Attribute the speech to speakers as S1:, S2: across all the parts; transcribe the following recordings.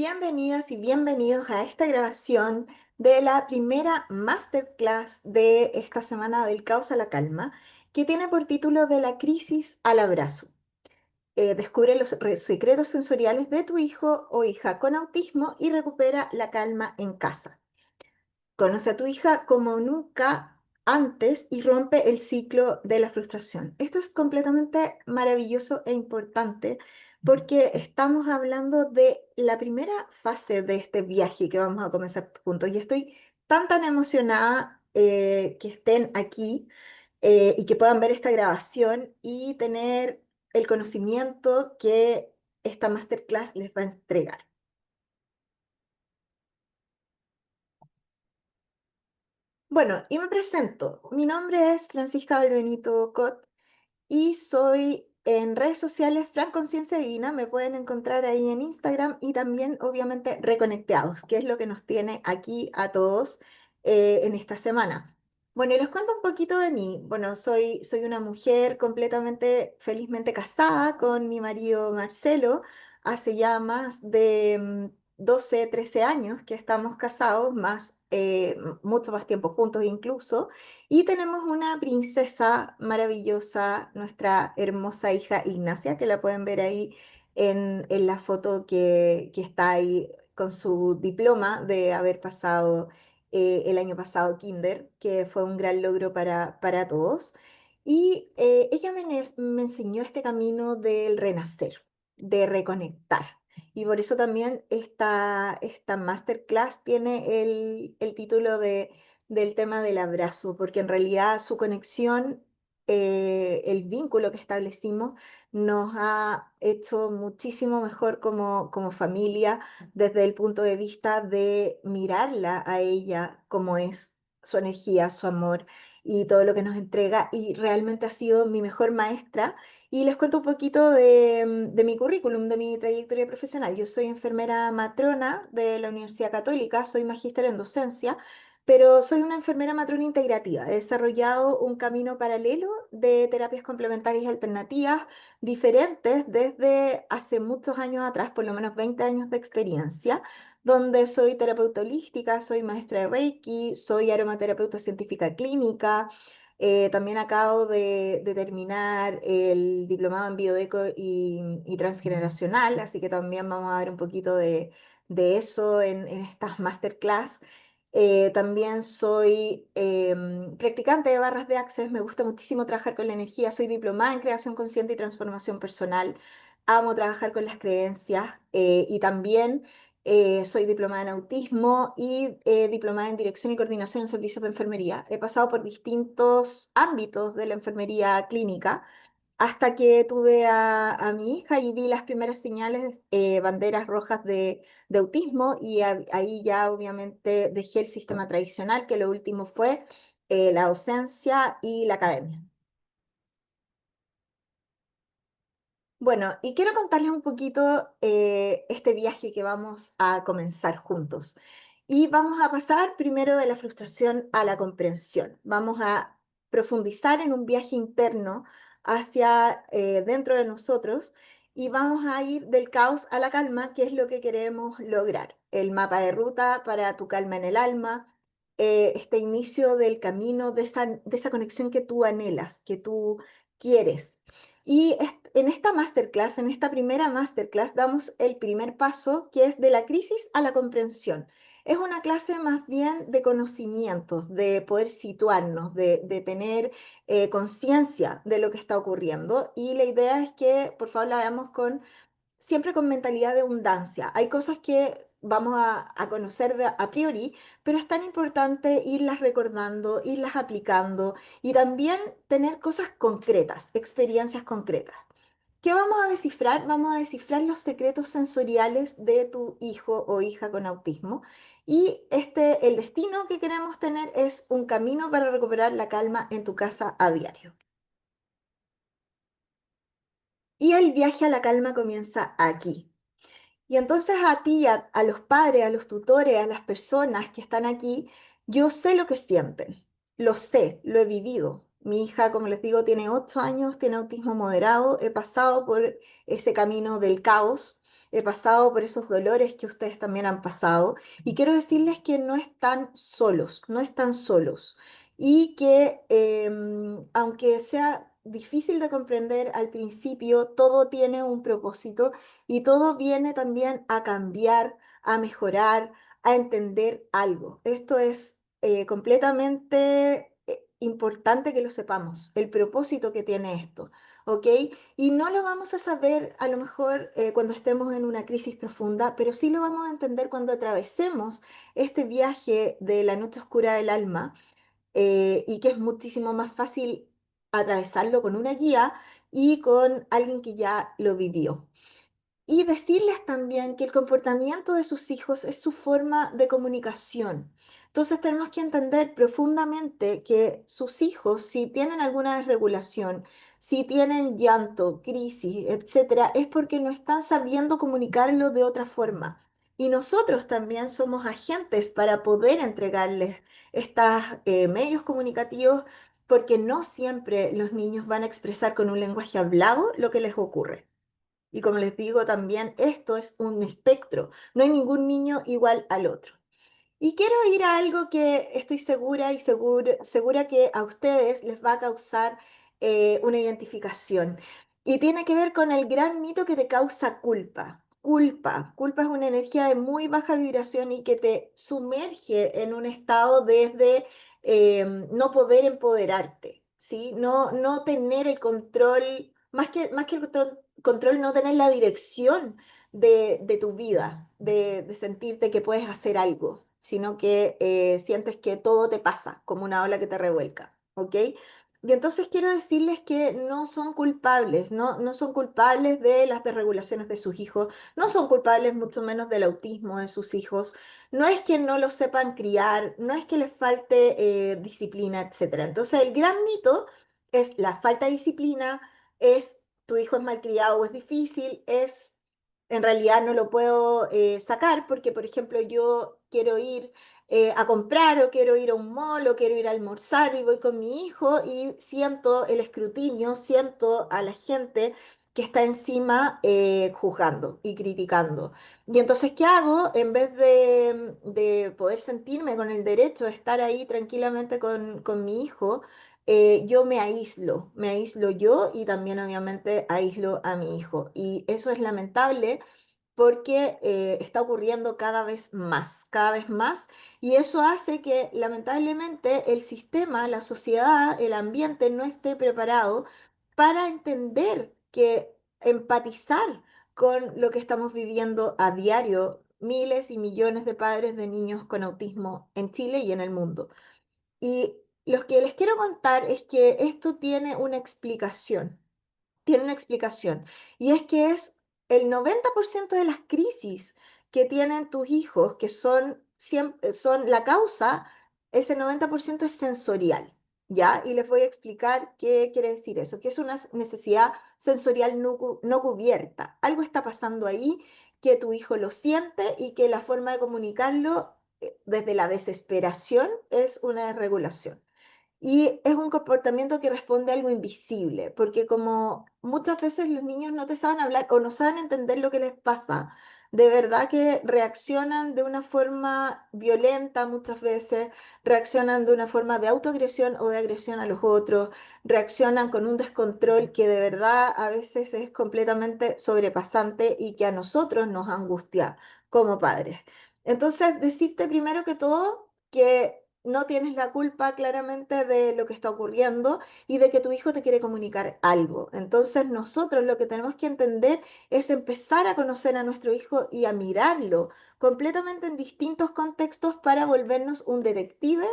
S1: Bienvenidas y bienvenidos a esta grabación de la primera masterclass de esta semana del caos a la calma, que tiene por título De la crisis al abrazo. Descubre los secretos sensoriales de tu hijo o hija con autismo y recupera la calma en casa. Conoce a tu hija como nunca antes y rompe el ciclo de la frustración. Esto es completamente maravilloso e importante porque estamos hablando de la primera fase de este viaje que vamos a comenzar juntos y estoy tan emocionada que estén aquí y que puedan ver esta grabación y tener el conocimiento que esta masterclass les va a entregar. Bueno, y me presento. Mi nombre es Francisca Valbenito Cot y soy en redes sociales Fran Conciencia Divina. Me pueden encontrar ahí en Instagram y también, obviamente, Reconectados, que es lo que nos tiene aquí a todos en esta semana. Bueno, y les cuento un poquito de mí. Bueno, soy una mujer completamente, felizmente casada con mi marido Marcelo. Hace ya más de 12, 13 años que estamos casados, más, mucho más tiempo juntos incluso. Y tenemos una princesa maravillosa, nuestra hermosa hija Ignacia, que la pueden ver ahí en la foto que está ahí con su diploma de haber pasado el año pasado Kinder, que fue un gran logro para todos. Y ella me enseñó este camino del renacer, de reconectar. Y por eso también esta masterclass tiene el título del tema del abrazo, porque en realidad su conexión, el vínculo que establecimos, nos ha hecho muchísimo mejor como familia desde el punto de vista de mirarla a ella como es, su energía, su amor y todo lo que nos entrega. Y realmente ha sido mi mejor maestra. Y les cuento un poquito de mi currículum, de mi trayectoria profesional. Yo soy enfermera matrona de la Universidad Católica, soy magíster en docencia, pero soy una enfermera matrona integrativa. He desarrollado un camino paralelo de terapias complementarias y alternativas diferentes desde hace muchos años atrás, por lo menos 20 años de experiencia, donde soy terapeuta holística, soy maestra de Reiki, soy aromaterapeuta científica clínica. También acabo de terminar el diplomado en bioeco y transgeneracional, así que también vamos a ver un poquito de eso en estas masterclass. También soy practicante de barras de Access, me gusta muchísimo trabajar con la energía, soy diplomada en creación consciente y transformación personal, amo trabajar con las creencias y también soy diplomada en autismo y diplomada en dirección y coordinación en servicios de enfermería. He pasado por distintos ámbitos de la enfermería clínica hasta que tuve a mi hija y vi las primeras señales, banderas rojas de autismo y ahí ya obviamente dejé el sistema tradicional, que lo último fue la docencia y la academia. Bueno, y quiero contarles un poquito este viaje que vamos a comenzar juntos. Y vamos a pasar primero de la frustración a la comprensión. Vamos a profundizar en un viaje interno hacia dentro de nosotros y vamos a ir del caos a la calma, que es lo que queremos lograr. El mapa de ruta para tu calma en el alma, este inicio del camino de esa conexión que tú anhelas, que tú quieres. Y en esta masterclass, en esta primera masterclass, damos el primer paso que es de la crisis a la comprensión. Es una clase más bien de conocimientos, de poder situarnos, de tener conciencia de lo que está ocurriendo. Y la idea es que, por favor, la veamos siempre con mentalidad de abundancia. Hay cosas que vamos a conocer a priori, pero es tan importante irlas recordando, irlas aplicando y también tener cosas concretas, experiencias concretas. ¿Qué vamos a descifrar? Vamos a descifrar los secretos sensoriales de tu hijo o hija con autismo. Y el destino que queremos tener es un camino para recuperar la calma en tu casa a diario. Y el viaje a la calma comienza aquí. Y entonces a ti, a los padres, a los tutores, a las personas que están aquí, yo sé lo que sienten, lo sé, lo he vivido. Mi hija, como les digo, tiene 8 años, tiene autismo moderado, he pasado por ese camino del caos he pasado por esos dolores que ustedes también han pasado y quiero decirles que no están solos, no están solos y que aunque sea difícil de comprender al principio, todo tiene un propósito y todo viene también a cambiar, a mejorar, a entender algo. Esto es completamente importante que lo sepamos, el propósito que tiene esto, ¿ok? Y no lo vamos a saber a lo mejor cuando estemos en una crisis profunda, pero sí lo vamos a entender cuando atravesemos este viaje de la noche oscura del alma y que es muchísimo más fácil atravesarlo con una guía y con alguien que ya lo vivió. Y decirles también que el comportamiento de sus hijos es su forma de comunicación. Entonces tenemos que entender profundamente que sus hijos, si tienen alguna desregulación, si tienen llanto, crisis, etcétera, es porque no están sabiendo comunicarlo de otra forma. Y nosotros también somos agentes para poder entregarles estos medios comunicativos, porque no siempre los niños van a expresar con un lenguaje hablado lo que les ocurre. Y como les digo también, esto es un espectro. No hay ningún niño igual al otro. Y quiero ir a algo que estoy segura y segura que a ustedes les va a causar una identificación. Y tiene que ver con el gran mito que te causa culpa. Culpa es una energía de muy baja vibración y que te sumerge en un estado desde no poder empoderarte, ¿sí? No tener el control, más que el control, no tener la dirección de tu vida, de sentirte que puedes hacer algo, sino que sientes que todo te pasa como una ola que te revuelca, ¿ok? Y entonces quiero decirles que no son culpables, no son culpables de las desregulaciones de sus hijos, no son culpables mucho menos del autismo de sus hijos, no es que no lo sepan criar, no es que les falte disciplina, etcétera. Entonces el gran mito es la falta de disciplina, es tu hijo es malcriado o es difícil, es en realidad no lo puedo sacar porque, por ejemplo, yo quiero ir a comprar o quiero ir a un mall o quiero ir a almorzar y voy con mi hijo y siento el escrutinio, siento a la gente que está encima juzgando y criticando. Y entonces, ¿qué hago? En vez de poder sentirme con el derecho de estar ahí tranquilamente con mi hijo, yo me aíslo yo y también obviamente aíslo a mi hijo. Y eso es lamentable porque está ocurriendo cada vez más, y eso hace que lamentablemente el sistema, la sociedad, el ambiente no esté preparado para entender que empatizar con lo que estamos viviendo a diario miles y millones de padres de niños con autismo en Chile y en el mundo. Y lo que les quiero contar es que esto tiene una explicación, y es que es el 90% de las crisis que tienen tus hijos, que son la causa, ese 90% es sensorial, ¿ya? Y les voy a explicar qué quiere decir eso, que es una necesidad sensorial no cubierta. Algo está pasando ahí que tu hijo lo siente y que la forma de comunicarlo desde la desesperación es una desregulación. Y es un comportamiento que responde a algo invisible, porque como muchas veces los niños no te saben hablar o no saben entender lo que les pasa, de verdad que reaccionan de una forma violenta muchas veces, reaccionan de una forma de autoagresión o de agresión a los otros, reaccionan con un descontrol que de verdad a veces es completamente sobrepasante y que a nosotros nos angustia como padres. Entonces, decirte primero que todo que no tienes la culpa claramente de lo que está ocurriendo y de que tu hijo te quiere comunicar algo. Entonces, nosotros lo que tenemos que entender es empezar a conocer a nuestro hijo y a mirarlo completamente en distintos contextos para volvernos un detective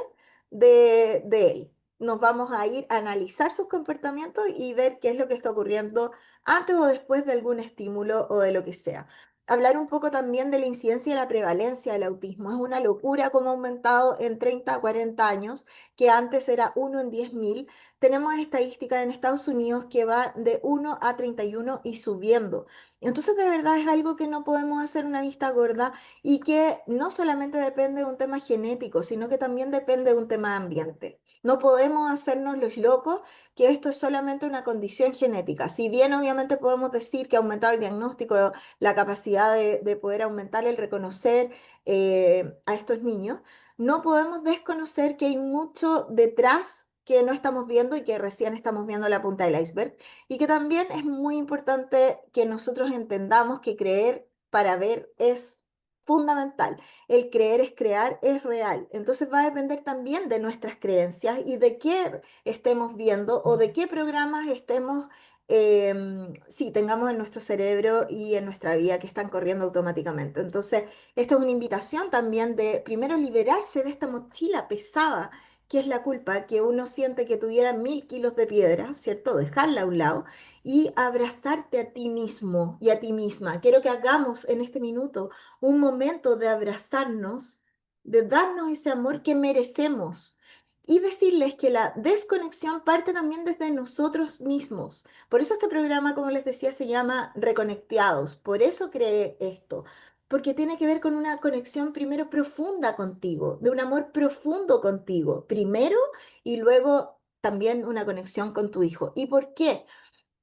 S1: de él. Nos vamos a ir a analizar sus comportamientos y ver qué es lo que está ocurriendo antes o después de algún estímulo o de lo que sea. Hablar un poco también de la incidencia y la prevalencia del autismo. Es una locura cómo ha aumentado en 30 a 40 años, que antes era 1 en 10.000. Tenemos estadísticas en Estados Unidos que va de 1 a 31 y subiendo. Entonces, de verdad es algo que no podemos hacer una vista gorda y que no solamente depende de un tema genético, sino que también depende de un tema de ambiente. No podemos hacernos los locos que esto es solamente una condición genética. Si bien obviamente podemos decir que ha aumentado el diagnóstico, la capacidad de poder aumentar el reconocer a estos niños, no podemos desconocer que hay mucho detrás que no estamos viendo y que recién estamos viendo la punta del iceberg. Y que también es muy importante que nosotros entendamos que creer para ver es fundamental. El creer es crear, es real. Entonces va a depender también de nuestras creencias y de qué estemos viendo o de qué programas estemos, sí, tengamos en nuestro cerebro y en nuestra vida que están corriendo automáticamente. Entonces, esta es una invitación también de primero liberarse de esta mochila pesada que es la culpa, que uno siente que tuviera 1000 kilos de piedra, ¿cierto? Dejarla a un lado y abrazarte a ti mismo y a ti misma. Quiero que hagamos en este minuto un momento de abrazarnos, de darnos ese amor que merecemos y decirles que la desconexión parte también desde nosotros mismos. Por eso este programa, como les decía, se llama Reconectados. Por eso creé esto, porque tiene que ver con una conexión primero profunda contigo, de un amor profundo contigo, primero y luego también una conexión con tu hijo. ¿Y por qué?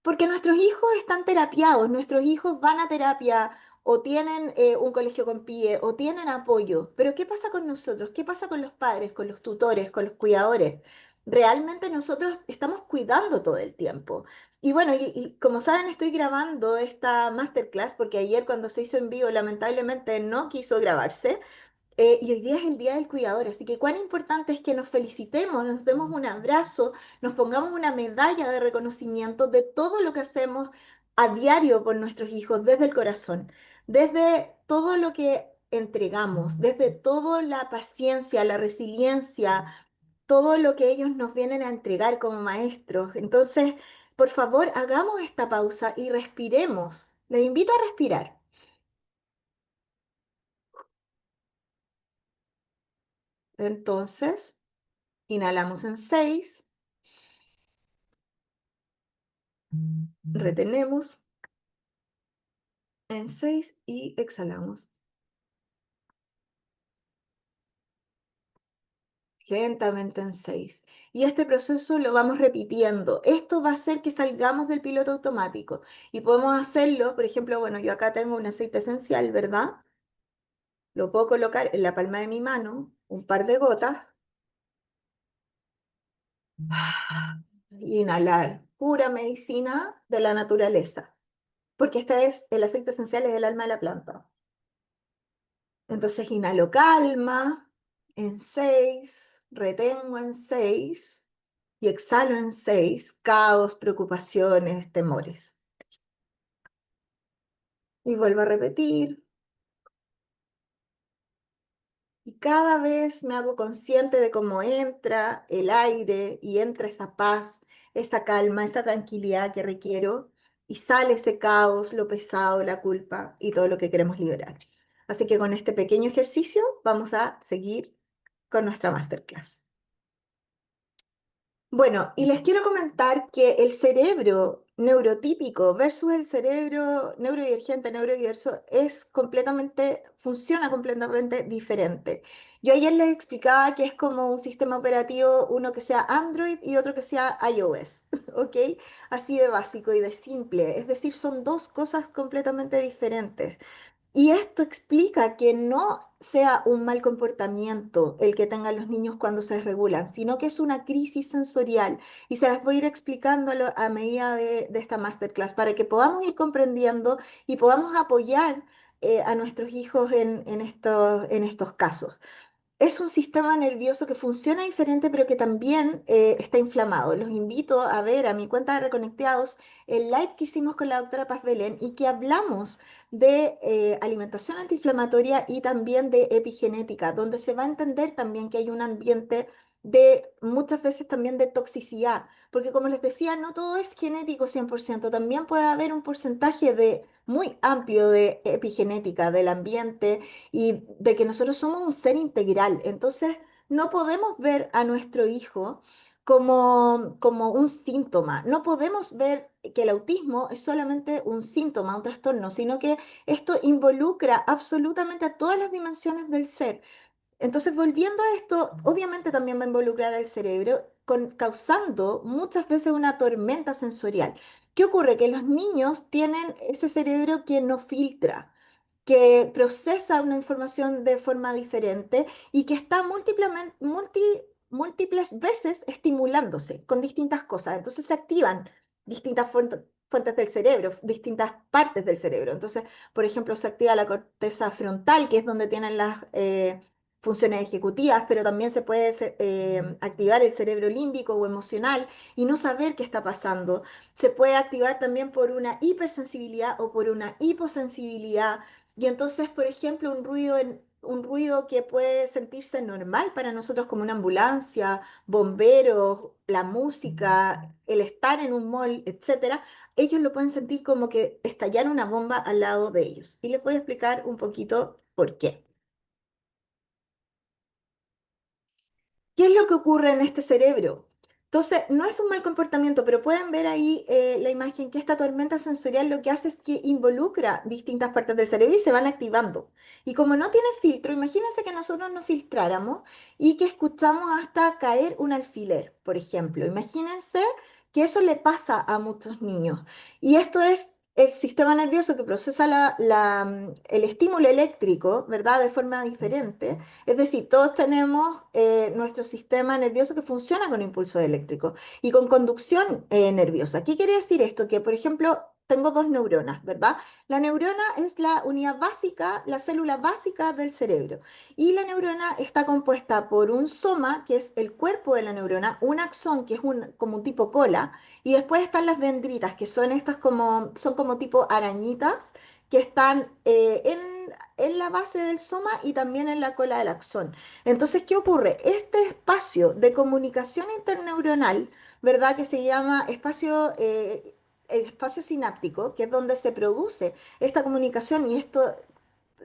S1: Porque nuestros hijos están terapiados, nuestros hijos van a terapia o tienen un colegio con PIE o tienen apoyo. Pero ¿qué pasa con nosotros? ¿Qué pasa con los padres, con los tutores, con los cuidadores? Realmente nosotros estamos cuidando todo el tiempo. Y bueno, y como saben, estoy grabando esta masterclass porque ayer cuando se hizo en vivo lamentablemente no quiso grabarse. Y hoy día es el Día del Cuidador, así que cuán importante es que nos felicitemos, nos demos un abrazo, nos pongamos una medalla de reconocimiento de todo lo que hacemos a diario por nuestros hijos, desde el corazón, desde todo lo que entregamos, desde toda la paciencia, la resiliencia, todo lo que ellos nos vienen a entregar como maestros. Entonces, por favor, hagamos esta pausa y respiremos. Les invito a respirar. Entonces, inhalamos en 6. Retenemos en 6 y exhalamos lentamente en 6. Y este proceso lo vamos repitiendo. Esto va a hacer que salgamos del piloto automático. Y podemos hacerlo, por ejemplo, bueno, yo acá tengo un aceite esencial, ¿verdad? Lo puedo colocar en la palma de mi mano, un par de gotas. Inhalar, pura medicina de la naturaleza. Porque este es el aceite esencial, es el alma de la planta. Entonces inhalo calma en 6, retengo en 6 y exhalo en 6, caos, preocupaciones, temores. Y vuelvo a repetir. Y cada vez me hago consciente de cómo entra el aire y entra esa paz, esa calma, esa tranquilidad que requiero y sale ese caos, lo pesado, la culpa y todo lo que queremos liberar. Así que con este pequeño ejercicio vamos a seguir con nuestra masterclass. Bueno, y les quiero comentar que el cerebro neurotípico versus el cerebro neurodivergente, neurodiverso, funciona completamente diferente. Yo ayer les explicaba que es como un sistema operativo, uno que sea Android y otro que sea iOS, ¿ok? Así de básico y de simple. Es decir, son dos cosas completamente diferentes. Y esto explica que no sea un mal comportamiento el que tengan los niños cuando se desregulan, sino que es una crisis sensorial. Y se las voy a ir explicando a medida de esta masterclass para que podamos ir comprendiendo y podamos apoyar a nuestros hijos en estos casos. Es un sistema nervioso que funciona diferente, pero que también está inflamado. Los invito a ver a mi cuenta de Reconectados el live que hicimos con la doctora Paz Belén y que hablamos de alimentación antiinflamatoria y también de epigenética, donde se va a entender también que hay un ambiente de muchas veces también de toxicidad, porque como les decía, no todo es genético 100%, también puede haber un porcentaje de muy amplio de epigenética del ambiente y de que nosotros somos un ser integral. Entonces, no podemos ver a nuestro hijo como un síntoma. No podemos ver que el autismo es solamente un síntoma, un trastorno, sino que esto involucra absolutamente a todas las dimensiones del ser. Entonces, volviendo a esto, obviamente también va a involucrar al cerebro causando muchas veces una tormenta sensorial. ¿Qué ocurre? Que los niños tienen ese cerebro que no filtra, que procesa una información de forma diferente y que está múltiples veces estimulándose con distintas cosas. Entonces se activan distintas fuentes del cerebro, distintas partes del cerebro. Entonces, por ejemplo, se activa la corteza frontal, que es donde tienen las funciones ejecutivas, pero también se puede activar el cerebro límbico o emocional y no saber qué está pasando. Se puede activar también por una hipersensibilidad o por una hiposensibilidad. Y entonces, por ejemplo, un ruido que puede sentirse normal para nosotros como una ambulancia, bomberos, la música, el estar en un mall, etcétera, ellos lo pueden sentir como que estallar una bomba al lado de ellos. Y les voy a explicar un poquito por qué. ¿Qué es lo que ocurre en este cerebro? Entonces, no es un mal comportamiento, pero pueden ver ahí la imagen que esta tormenta sensorial lo que hace es que involucra distintas partes del cerebro y se van activando. Y como no tiene filtro, imagínense que nosotros no filtráramos y que escuchamos hasta caer un alfiler, por ejemplo. Imagínense que eso le pasa a muchos niños. Y esto es el sistema nervioso que procesa el estímulo eléctrico, ¿verdad? De forma diferente. Es decir, todos tenemos nuestro sistema nervioso que funciona con impulso eléctrico y con conducción nerviosa. ¿Qué quiere decir esto? Que, por ejemplo, tengo dos neuronas, ¿verdad? La neurona es la unidad básica, la célula básica del cerebro. Y la neurona está compuesta por un soma, que es el cuerpo de la neurona, un axón, que es como un tipo cola, y después están las dendritas, que son estas son como tipo arañitas, que están en la base del soma y también en la cola del axón. Entonces, ¿qué ocurre? Este espacio de comunicación interneuronal, ¿verdad? Que se llama espacio sináptico, que es donde se produce esta comunicación y esto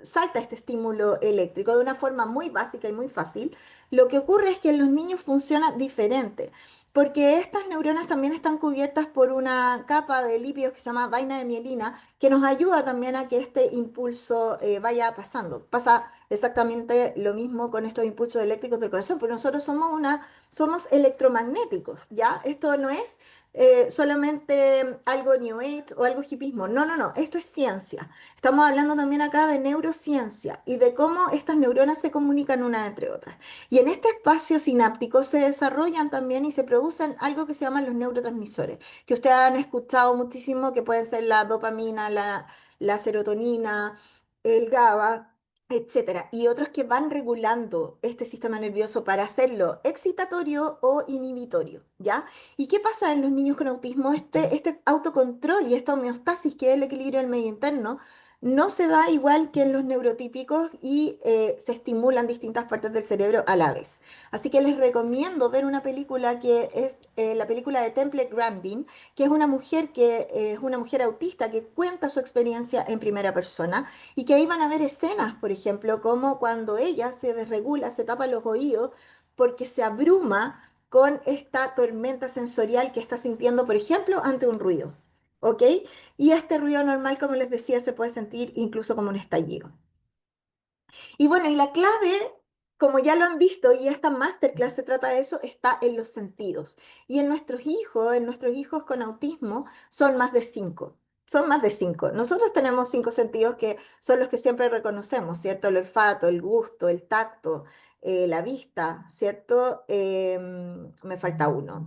S1: salta este estímulo eléctrico de una forma muy básica y muy fácil, lo que ocurre es que en los niños funciona diferente, porque estas neuronas también están cubiertas por una capa de lípidos que se llama vaina de mielina, que nos ayuda también a que este impulso vaya pasando. Pasa exactamente lo mismo con estos impulsos eléctricos del corazón, porque nosotros somos electromagnéticos, ¿ya? Esto no es solamente algo New Age o algo hipismo. No, no, no, esto es ciencia. Estamos hablando también acá de neurociencia y de cómo estas neuronas se comunican una entre otras. Y en este espacio sináptico se desarrollan también y se producen algo que se llaman los neurotransmisores, que ustedes han escuchado muchísimo, que pueden ser la dopamina, la serotonina, el GABA, etcétera, y otros que van regulando este sistema nervioso para hacerlo excitatorio o inhibitorio, ¿ya? ¿Y qué pasa en los niños con autismo? Este autocontrol y esta homeostasis, que es el equilibrio del medio interno, no se da igual que en los neurotípicos y se estimulan distintas partes del cerebro a la vez. Así que les recomiendo ver una película que es la película de Temple Grandin, que es una mujer es una mujer autista que cuenta su experiencia en primera persona y que ahí van a ver escenas, por ejemplo, como cuando ella se desregula, se tapa los oídos porque se abruma con esta tormenta sensorial que está sintiendo, por ejemplo, ante un ruido. ¿Ok? Y este ruido normal, como les decía, se puede sentir incluso como un estallido. Y bueno, y la clave, como ya lo han visto, y esta masterclass se trata de eso, está en los sentidos. Y en nuestros hijos con autismo, son más de cinco. Son más de cinco. Nosotros tenemos cinco sentidos que son los que siempre reconocemos, ¿cierto? El olfato, el gusto, el tacto, la vista, ¿cierto? Me falta uno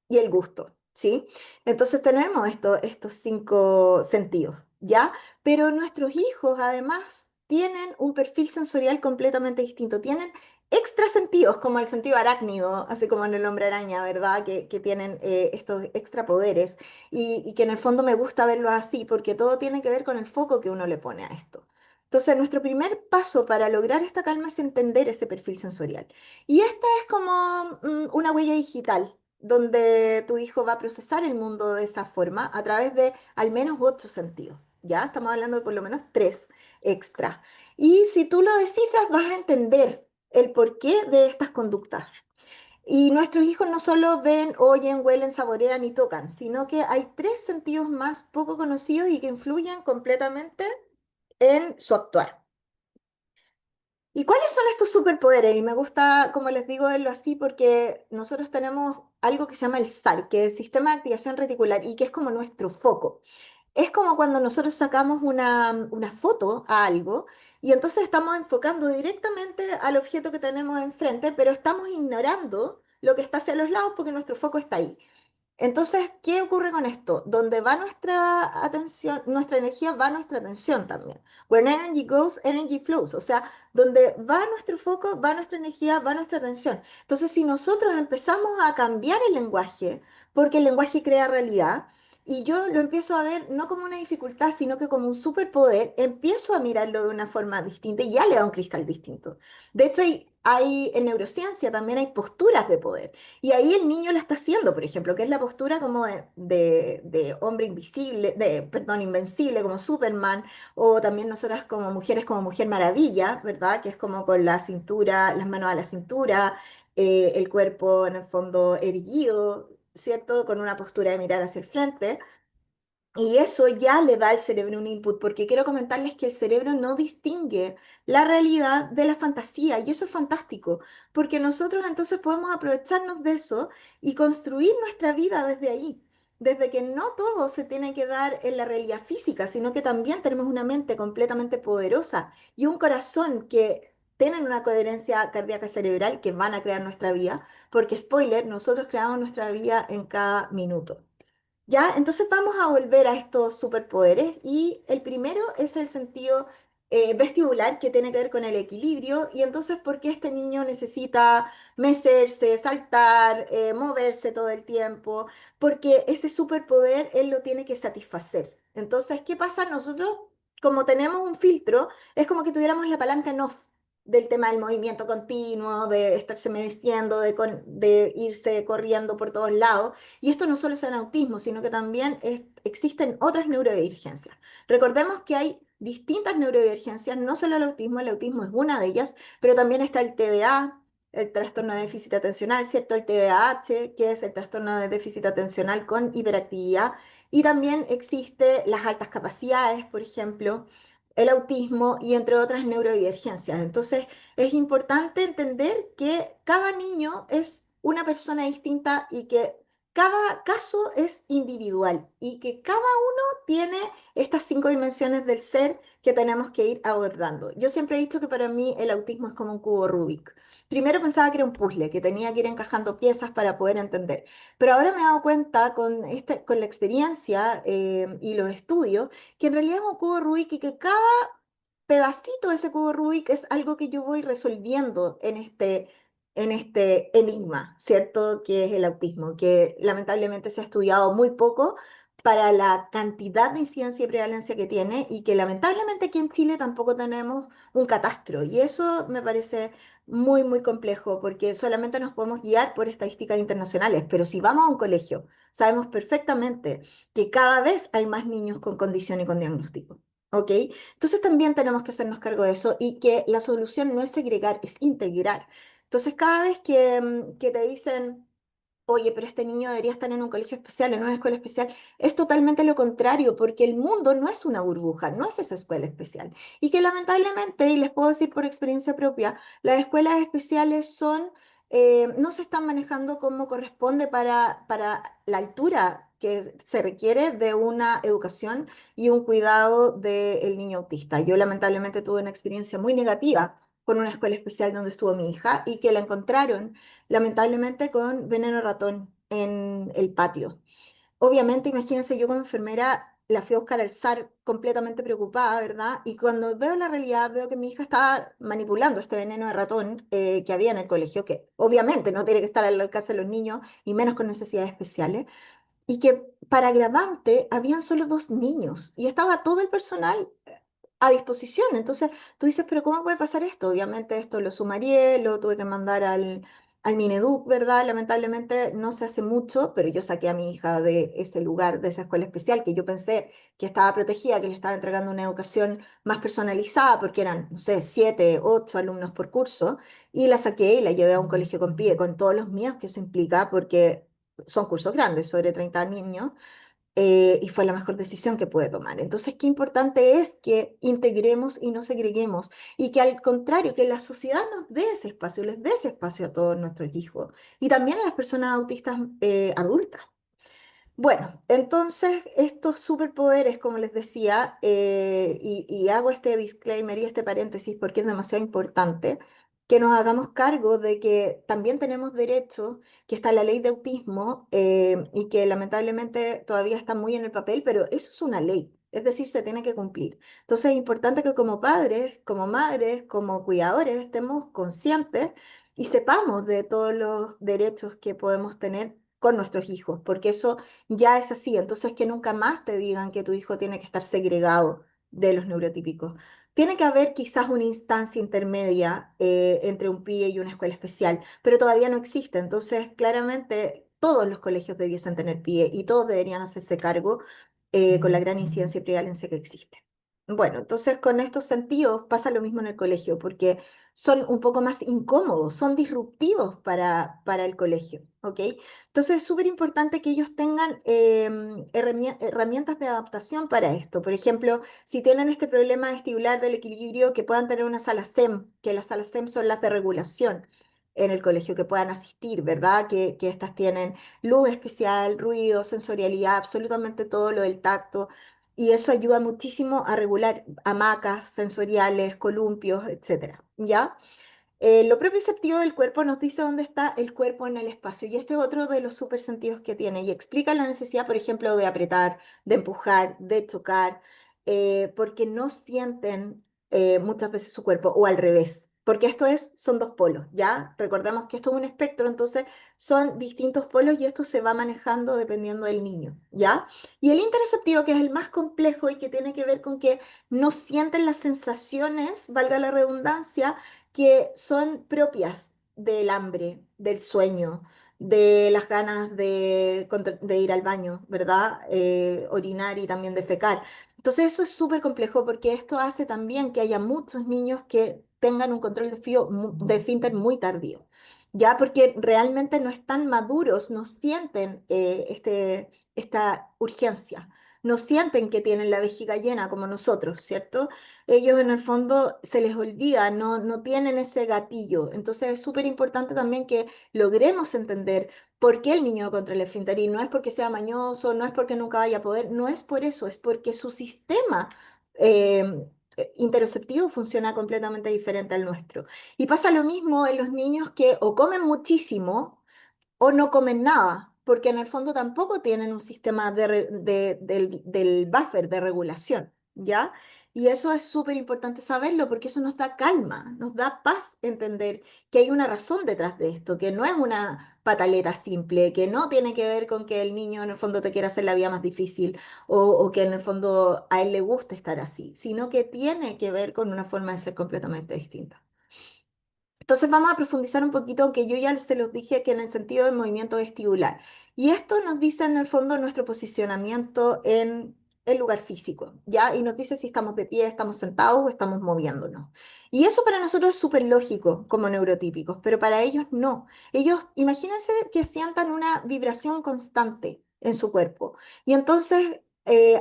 S1: y el gusto, ¿sí? Entonces tenemos estos cinco sentidos, ¿ya? Pero nuestros hijos además tienen un perfil sensorial completamente distinto, tienen extra sentidos, como el sentido arácnido, así como en el hombre araña, ¿verdad? Que tienen estos extra poderes y que en el fondo me gusta verlo así, porque todo tiene que ver con el foco que uno le pone a esto. Entonces, nuestro primer paso para lograr esta calma es entender ese perfil sensorial. Y esta es como una huella digital, donde tu hijo va a procesar el mundo de esa forma a través de al menos ocho sentidos. Ya estamos hablando de por lo menos tres extra. Y si tú lo descifras, vas a entender el porqué de estas conductas. Y nuestros hijos no solo ven, oyen, huelen, saborean y tocan, sino que hay tres sentidos más poco conocidos y que influyen completamente en su actuar. ¿Y cuáles son estos superpoderes? Y me gusta, como les digo, verlo así porque nosotros tenemos algo que se llama el SAR, que es el Sistema de Activación Reticular, y que es como nuestro foco. Es como cuando nosotros sacamos una foto a algo y entonces estamos enfocando directamente al objeto que tenemos enfrente, pero estamos ignorando lo que está hacia los lados porque nuestro foco está ahí. Entonces, ¿qué ocurre con esto? Donde va nuestra atención, nuestra energía, va nuestra atención también. Where energy goes, energy flows. O sea, donde va nuestro foco, va nuestra energía, va nuestra atención. Entonces, si nosotros empezamos a cambiar el lenguaje, porque el lenguaje crea realidad, y yo lo empiezo a ver no como una dificultad, sino que como un superpoder, empiezo a mirarlo de una forma distinta y ya le da un cristal distinto. De hecho, en neurociencia también hay posturas de poder. Y ahí el niño la está haciendo, por ejemplo, que es la postura como de hombre invisible, perdón, invencible, como Superman, o también nosotras como mujeres, como Mujer Maravilla, ¿verdad? Que es como con la cintura, las manos a la cintura, el cuerpo en el fondo erguido, ¿cierto? Con una postura de mirar hacia el frente. Y eso ya le da al cerebro un input, porque quiero comentarles que el cerebro no distingue la realidad de la fantasía, y eso es fantástico, porque nosotros entonces podemos aprovecharnos de eso y construir nuestra vida desde ahí, desde que no todo se tiene que dar en la realidad física, sino que también tenemos una mente completamente poderosa y un corazón que tienen una coherencia cardíaca cerebral que van a crear nuestra vida, porque spoiler, nosotros creamos nuestra vida en cada minuto. Ya, entonces vamos a volver a estos superpoderes y el primero es el sentido vestibular que tiene que ver con el equilibrio y entonces por qué este niño necesita mecerse, saltar, moverse todo el tiempo, porque este superpoder él lo tiene que satisfacer. Entonces, ¿qué pasa? Nosotros, como tenemos un filtro, es como que tuviéramos la palanca en off del tema del movimiento continuo, de estarse meciendo, de irse corriendo por todos lados. Y esto no solo es en autismo, sino que también existen otras neurodivergencias. Recordemos que hay distintas neurodivergencias, no solo el autismo es una de ellas, pero también está el TDA, el trastorno de déficit atencional, ¿cierto? El TDAH, que es el trastorno de déficit atencional con hiperactividad, y también existe las altas capacidades, por ejemplo, el autismo y entre otras neurodivergencias. Entonces, es importante entender que cada niño es una persona distinta y que cada caso es individual y que cada uno tiene estas 5 dimensiones del ser que tenemos que ir abordando. Yo siempre he dicho que para mí el autismo es como un cubo Rubik. Primero pensaba que era un puzzle, que tenía que ir encajando piezas para poder entender, pero ahora me he dado cuenta con la experiencia y los estudios que en realidad es un cubo Rubik y que cada pedacito de ese cubo Rubik es algo que yo voy resolviendo en este enigma, ¿cierto? Que es el autismo, que lamentablemente se ha estudiado muy poco para la cantidad de incidencia y prevalencia que tiene y que lamentablemente aquí en Chile tampoco tenemos un catastro. Y eso me parece muy, muy complejo porque solamente nos podemos guiar por estadísticas internacionales, pero si vamos a un colegio, sabemos perfectamente que cada vez hay más niños con condición y con diagnóstico. ¿Ok? Entonces también tenemos que hacernos cargo de eso y que la solución no es segregar, es integrar. Entonces cada vez que te dicen, oye, pero este niño debería estar en un colegio especial, en una escuela especial, es totalmente lo contrario, porque el mundo no es una burbuja, no es esa escuela especial. Y que lamentablemente, y les puedo decir por experiencia propia, las escuelas especiales no se están manejando como corresponde para la altura que se requiere de una educación y un cuidado del niño autista. Yo lamentablemente tuve una experiencia muy negativa con una escuela especial donde estuvo mi hija y que la encontraron lamentablemente con veneno ratón en el patio. Obviamente, imagínense, yo como enfermera la fui a buscar al SAR completamente preocupada, ¿verdad? Y cuando veo la realidad, veo que mi hija estaba manipulando este veneno de ratón que había en el colegio, que obviamente no tiene que estar al alcance de los niños y menos con necesidades especiales, y que para agravante habían solo 2 niños y estaba todo el personal a disposición. Entonces tú dices, pero ¿cómo puede pasar esto? Obviamente esto lo sumarié, lo tuve que mandar al Mineduc, ¿verdad? Lamentablemente no se hace mucho, pero yo saqué a mi hija de ese lugar, de esa escuela especial, que yo pensé que estaba protegida, que le estaba entregando una educación más personalizada, porque eran, no sé, 7, 8 alumnos por curso, y la saqué y la llevé a un colegio con todos los míos que eso implica, porque son cursos grandes, sobre 30 niños, y fue la mejor decisión que pude tomar. Entonces, qué importante es que integremos y no segreguemos y que al contrario, que la sociedad nos dé ese espacio, les dé ese espacio a todos nuestros hijos y también a las personas autistas adultas. Bueno, entonces estos superpoderes, como les decía, y hago este disclaimer y este paréntesis porque es demasiado importante, que nos hagamos cargo de que también tenemos derecho, que está la ley de autismo y que lamentablemente todavía está muy en el papel, pero eso es una ley, es decir, se tiene que cumplir. Entonces es importante que como padres, como madres, como cuidadores estemos conscientes y sepamos de todos los derechos que podemos tener con nuestros hijos, porque eso ya es así. Entonces, que nunca más te digan que tu hijo tiene que estar segregado de los neurotípicos. Tiene que haber quizás una instancia intermedia entre un PIE y una escuela especial, pero todavía no existe. Entonces, claramente, todos los colegios debiesen tener PIE y todos deberían hacerse cargo con la gran incidencia y prevalencia que existe. Bueno, entonces con estos sentidos pasa lo mismo en el colegio, porque son un poco más incómodos, son disruptivos para el colegio, ¿ok? Entonces es súper importante que ellos tengan herramientas de adaptación para esto. Por ejemplo, si tienen este problema vestibular del equilibrio, que puedan tener una sala STEM, que las salas STEM son las de regulación en el colegio, que puedan asistir, ¿verdad? Que estas tienen luz especial, ruido, sensorialidad, absolutamente todo lo del tacto. Y eso ayuda muchísimo a regular hamacas sensoriales, columpios, etcétera, ¿ya? Lo propioceptivo del cuerpo nos dice dónde está el cuerpo en el espacio y este es otro de los supersentidos que tiene y explica la necesidad, por ejemplo, de apretar, de empujar, de tocar, porque no sienten muchas veces su cuerpo o al revés, porque son dos polos, ¿ya? Recordemos que esto es un espectro, entonces son distintos polos y esto se va manejando dependiendo del niño, ¿ya? Y el interoceptivo, que es el más complejo y que tiene que ver con que no sienten las sensaciones, valga la redundancia, que son propias del hambre, del sueño, de las ganas de ir al baño, ¿verdad? Orinar y también defecar. Entonces eso es súper complejo porque esto hace también que haya muchos niños que tengan un control de esfínter muy tardío. Ya porque realmente no están maduros, no sienten esta urgencia, no sienten que tienen la vejiga llena como nosotros, ¿cierto? Ellos en el fondo se les olvida, no tienen ese gatillo. Entonces es súper importante también que logremos entender por qué el niño contra el esfínter. Y no es porque sea mañoso, no es porque nunca vaya a poder, no es por eso, es porque su sistema interoceptivo funciona completamente diferente al nuestro. Y pasa lo mismo en los niños que o comen muchísimo, o no comen nada, porque en el fondo tampoco tienen un sistema del buffer de regulación, ¿ya? Y eso es súper importante saberlo porque eso nos da calma, nos da paz entender que hay una razón detrás de esto, que no es una pataleta simple, que no tiene que ver con que el niño en el fondo te quiera hacer la vida más difícil o que en el fondo a él le gusta estar así, sino que tiene que ver con una forma de ser completamente distinta. Entonces vamos a profundizar un poquito, aunque yo ya se los dije que en el sentido del movimiento vestibular. Y esto nos dice en el fondo nuestro posicionamiento en el lugar físico, ¿ya? Y nos dice si estamos de pie, estamos sentados o estamos moviéndonos. Y eso para nosotros es súper lógico como neurotípicos, pero para ellos no. Ellos, imagínense que sientan una vibración constante en su cuerpo. Y entonces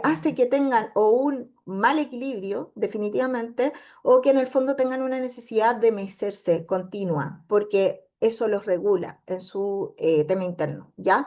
S1: hace que tengan o un mal equilibrio, definitivamente, o que en el fondo tengan una necesidad de mecerse continua, porque eso los regula en su tema interno, ¿ya?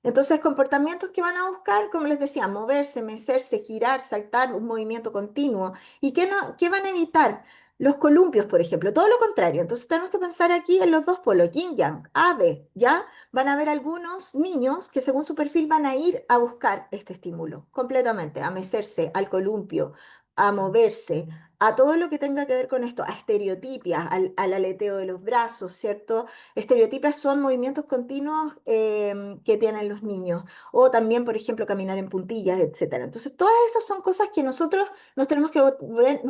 S1: Entonces, comportamientos que van a buscar, como les decía, moverse, mecerse, girar, saltar, un movimiento continuo. ¿Y qué, no, qué van a evitar? Los columpios, por ejemplo, todo lo contrario. Entonces, tenemos que pensar aquí en los dos polos, yin yang, A, B, ¿ya? Van a haber algunos niños que según su perfil van a ir a buscar este estímulo completamente, a mecerse al columpio, a moverse, a todo lo que tenga que ver con esto, a estereotipias, al aleteo de los brazos, ¿cierto? Estereotipias son movimientos continuos que tienen los niños, o también, por ejemplo, caminar en puntillas, etcétera. Entonces, todas esas son cosas que nosotros nos tenemos que ver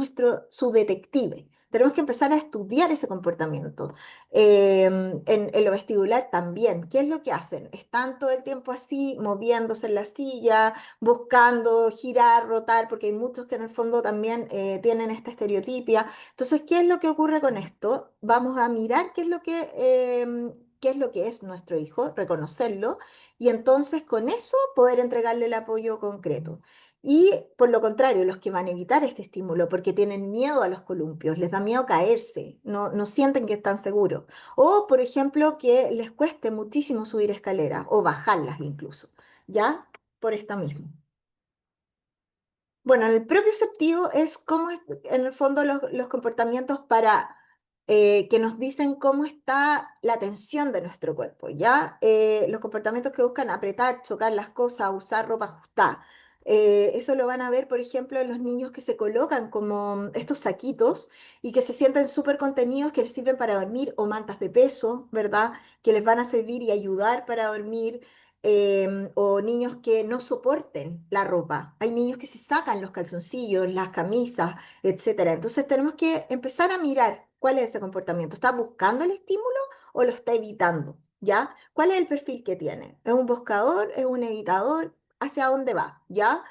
S1: su detective. Tenemos que empezar a estudiar ese comportamiento. En lo vestibular también. ¿Qué es lo que hacen? Están todo el tiempo así, moviéndose en la silla, buscando girar, rotar, porque hay muchos que en el fondo también tienen esta estereotipia. Entonces, ¿qué es lo que ocurre con esto? Vamos a mirar qué es lo qué es lo que es nuestro hijo, reconocerlo y entonces con eso poder entregarle el apoyo concreto. Y por lo contrario, los que van a evitar este estímulo porque tienen miedo a los columpios, les da miedo caerse, no sienten que están seguros. O, por ejemplo, que les cueste muchísimo subir escaleras o bajarlas incluso, ¿ya? Por esto mismo. Bueno, el propioceptivo es cómo es, en el fondo, los comportamientos para que nos dicen cómo está la tensión de nuestro cuerpo, ¿ya? Los comportamientos que buscan apretar, chocar las cosas, usar ropa ajustada. Eso lo van a ver, por ejemplo, en los niños que se colocan como estos saquitos y que se sienten súper contenidos, que les sirven para dormir, o mantas de peso, ¿verdad? Que les van a servir y ayudar para dormir o niños que no soporten la ropa. Hay niños que se sacan los calzoncillos, las camisas, etcétera. Entonces tenemos que empezar a mirar cuál es ese comportamiento. ¿Está buscando el estímulo o lo está evitando? ¿Ya? ¿Cuál es el perfil que tiene? ¿Es un buscador? ¿Es un evitador? ¿Hacia dónde va? ¿Ya?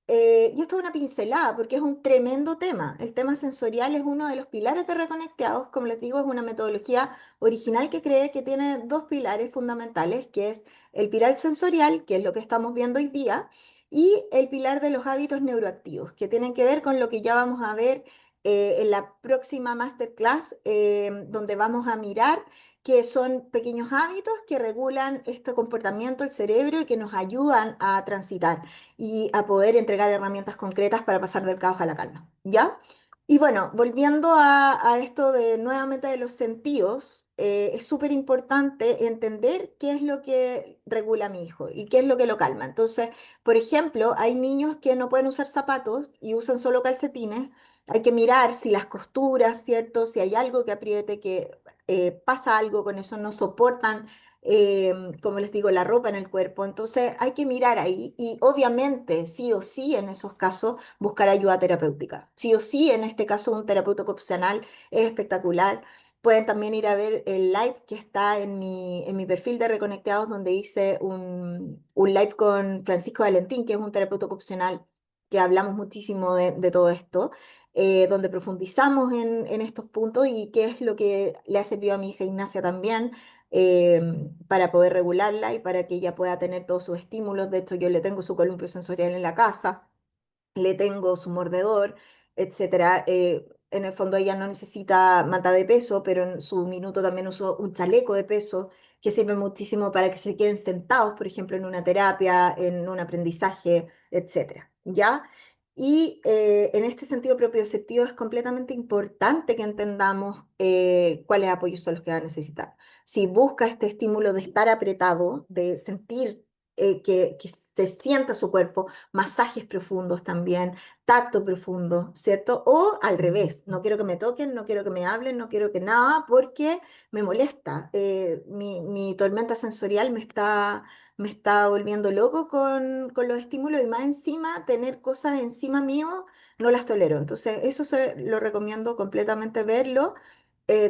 S1: Y esto es una pincelada porque es un tremendo tema. El tema sensorial es uno de los pilares de Reconectados. Como les digo, es una metodología original que cree que tiene dos pilares fundamentales, que es el pilar sensorial, que es lo que estamos viendo hoy día, y el pilar de los hábitos neuroactivos, que tienen que ver con lo que ya vamos a ver en la próxima masterclass, donde vamos a mirar que son pequeños hábitos que regulan este comportamiento del cerebro y que nos ayudan a transitar y a poder entregar herramientas concretas para pasar del caos a la calma, ¿ya? Y bueno, volviendo a esto de nuevamente de los sentidos, es súper importante entender qué es lo que regula a mi hijo y qué es lo que lo calma. Entonces, por ejemplo, hay niños que no pueden usar zapatos y usan solo calcetines. Hay que mirar si las costuras, ¿cierto? Si hay algo que apriete, que pasa algo con eso, no soportan como les digo, la ropa en el cuerpo. Entonces hay que mirar ahí y obviamente, sí o sí, en esos casos, buscar ayuda terapéutica. Sí o sí, en este caso, un terapeuta ocupacional es espectacular. Pueden también ir a ver el live que está en mi perfil de Reconectados, donde hice un live con Francisco Valentín, que es un terapeuta ocupacional, que hablamos muchísimo de todo esto, donde profundizamos en estos puntos y qué es lo que le ha servido a mi hija Ignacia también para poder regularla y para que ella pueda tener todos sus estímulos. De hecho, yo le tengo su columpio sensorial en la casa, le tengo su mordedor, etcétera. En el fondo ella no necesita manta de peso, pero en su minuto también uso un chaleco de peso que sirve muchísimo para que se queden sentados, por ejemplo, en una terapia, en un aprendizaje, etcétera. ¿Ya? Y en este sentido propioceptivo es completamente importante que entendamos cuáles apoyos son los que va a necesitar. Si busca este estímulo de estar apretado, de sentir que se sienta su cuerpo, masajes profundos también, tacto profundo, ¿cierto? O al revés, no quiero que me toquen, no quiero que me hablen, no quiero que nada, porque me molesta. Mi tormenta sensorial me está volviendo loco con los estímulos y más encima tener cosas encima mío, no las tolero. Entonces, eso lo recomiendo completamente verlo.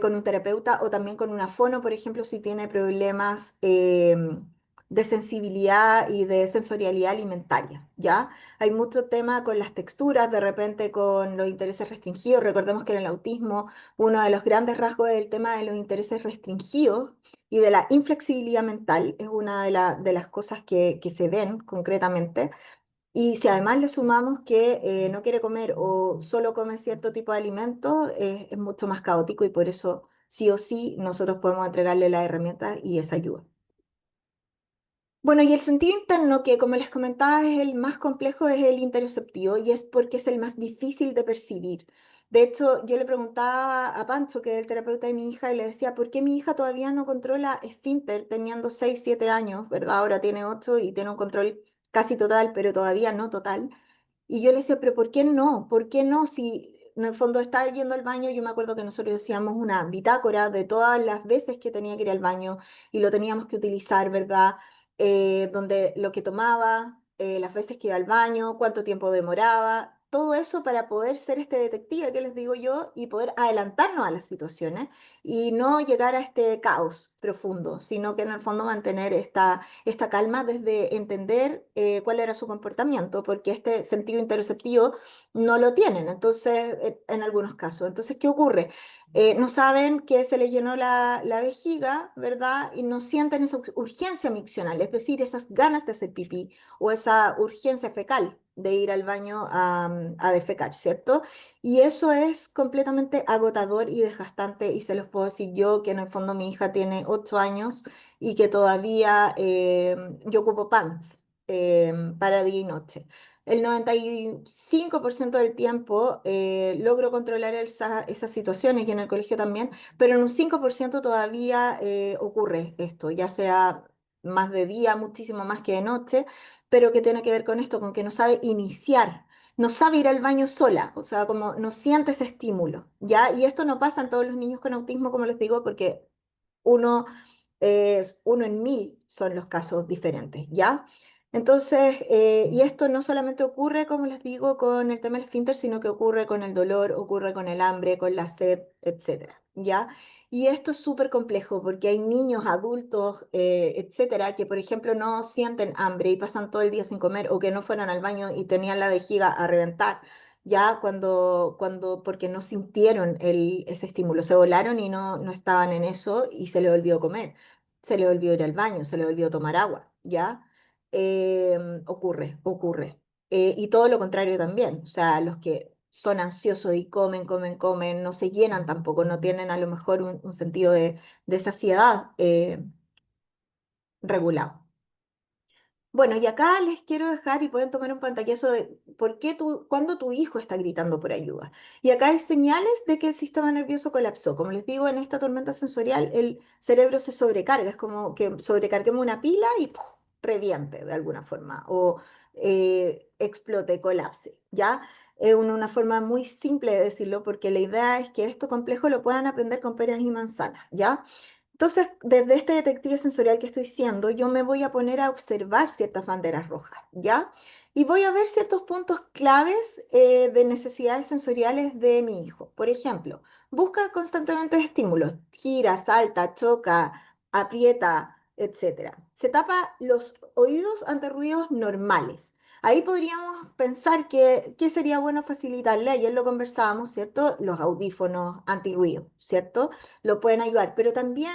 S1: Con un terapeuta o también con una fono, por ejemplo, si tiene problemas de sensibilidad y de sensorialidad alimentaria, ¿ya? Hay mucho tema con las texturas, de repente con los intereses restringidos. Recordemos que en el autismo uno de los grandes rasgos es el tema de los intereses restringidos y de la inflexibilidad mental, es una de las cosas que se ven concretamente. Y si además le sumamos que no quiere comer o solo come cierto tipo de alimentos, es mucho más caótico y por eso sí o sí nosotros podemos entregarle las herramientas y esa ayuda. Bueno, y el sentido interno, que como les comentaba es el más complejo, es el interoceptivo y es porque es el más difícil de percibir. De hecho, yo le preguntaba a Pancho, que es el terapeuta de mi hija, y le decía, ¿por qué mi hija todavía no controla esfínter teniendo 6 7 años, ¿verdad? Ahora tiene 8 y tiene un control casi total, pero todavía no total. Y yo le decía, pero ¿por qué no? ¿Por qué no? Si en el fondo estaba yendo al baño, yo me acuerdo que nosotros hacíamos una bitácora de todas las veces que tenía que ir al baño y lo teníamos que utilizar, ¿verdad? Donde lo que tomaba, las veces que iba al baño, cuánto tiempo demoraba, todo eso para poder ser este detective que les digo yo y poder adelantarnos a las situaciones y no llegar a este caos. profundo, sino que en el fondo mantener esta calma desde entender cuál era su comportamiento, porque este sentido interoceptivo no lo tienen, entonces, en algunos casos. Entonces, ¿qué ocurre? No saben que se les llenó la vejiga, ¿verdad? Y no sienten esa urgencia miccional, es decir, esas ganas de hacer pipí o esa urgencia fecal de ir al baño a defecar, ¿cierto? Y eso es completamente agotador y desgastante, y se los puedo decir yo, que en el fondo mi hija tiene 8 años y que todavía yo ocupo pants para día y noche. El 95% del tiempo logro controlar esas situaciones y en el colegio también, pero en un 5% todavía ocurre esto, ya sea más de día, muchísimo más que de noche, pero que tiene que ver con esto, con que no sabe iniciar, no sabe ir al baño sola, o sea, como no siente ese estímulo, ¿ya? Y esto no pasa en todos los niños con autismo, como les digo, porque uno, uno en mil son los casos diferentes, ¿ya? Entonces, y esto no solamente ocurre, como les digo, con el tema del esfínter, sino que ocurre con el dolor, ocurre con el hambre, con la sed, etcétera, ¿ya? Y esto es súper complejo porque hay niños, adultos, etcétera, que por ejemplo no sienten hambre y pasan todo el día sin comer o que no fueron al baño y tenían la vejiga a reventar, ya porque no sintieron ese estímulo, se volaron y no estaban en eso y se les olvidó comer, se les olvidó ir al baño, se les olvidó tomar agua, ¿ya? Ocurre. Y todo lo contrario también, o sea, los que son ansiosos y comen, no se llenan tampoco, no tienen a lo mejor un sentido de saciedad regulado. Bueno, y acá les quiero dejar y pueden tomar un pantallazo de cuándo tu hijo está gritando por ayuda. Y acá hay señales de que el sistema nervioso colapsó. Como les digo, en esta tormenta sensorial el cerebro se sobrecarga, es como que sobrecarguemos una pila y ¡puf! Reviente de alguna forma o explote, colapse, ¿ya? Es una forma muy simple de decirlo porque la idea es que esto complejo lo puedan aprender con peras y manzanas, ¿ya? Entonces, desde este detective sensorial que estoy siendo, yo me voy a poner a observar ciertas banderas rojas, ¿ya? Y voy a ver ciertos puntos claves de necesidades sensoriales de mi hijo. Por ejemplo, busca constantemente estímulos, gira, salta, choca, aprieta, etcétera. Se tapa los oídos ante ruidos normales. Ahí podríamos pensar que sería bueno facilitarle, ayer lo conversábamos, ¿cierto? Los audífonos antirruido, ¿cierto? Lo pueden ayudar, pero también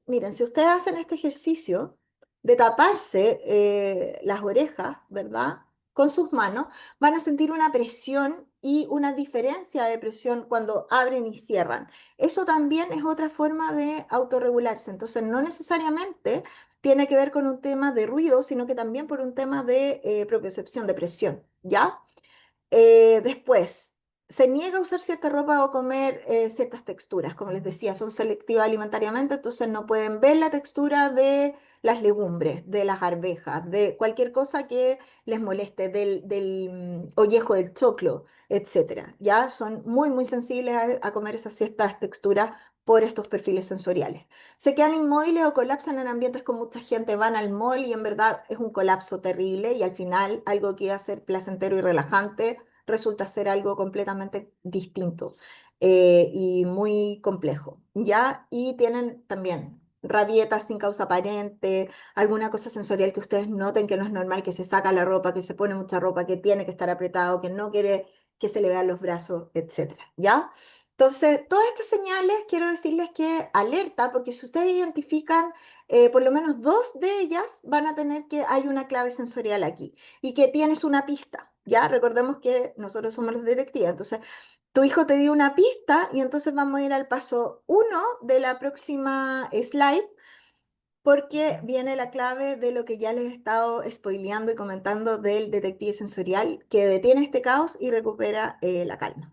S1: miren, si ustedes hacen este ejercicio de taparse las orejas, ¿verdad? Con sus manos, van a sentir una presión y una diferencia de presión cuando abren y cierran. Eso también es otra forma de autorregularse. Entonces, no necesariamente tiene que ver con un tema de ruido, sino que también por un tema de propiocepción de presión, ¿ya? Después, se niega a usar cierta ropa o comer ciertas texturas. Como les decía, son selectivas alimentariamente, entonces no pueden ver la textura de las legumbres, de las arvejas, de cualquier cosa que les moleste, del ollejo del choclo, etcétera. Ya son muy sensibles a comer esas ciertas texturas por estos perfiles sensoriales. Se quedan inmóviles o colapsan en ambientes con mucha gente, van al mall y en verdad es un colapso terrible y al final algo que iba a ser placentero y relajante resulta ser algo completamente distinto y muy complejo, ¿ya? Y tienen también rabietas sin causa aparente, alguna cosa sensorial que ustedes noten que no es normal, que se saca la ropa, que se pone mucha ropa, que tiene que estar apretado, que no quiere que se le vean los brazos, etcétera, ¿ya? Entonces, todas estas señales quiero decirles que alerta, porque si ustedes identifican por lo menos dos de ellas, van a tener que hay una clave sensorial aquí y que tienes una pista, ¿ya? Recordemos que nosotros somos los detectives, entonces tu hijo te dio una pista y entonces vamos a ir al paso uno de la próxima slide porque viene la clave de lo que ya les he estado spoileando y comentando del detective sensorial que detiene este caos y recupera la calma.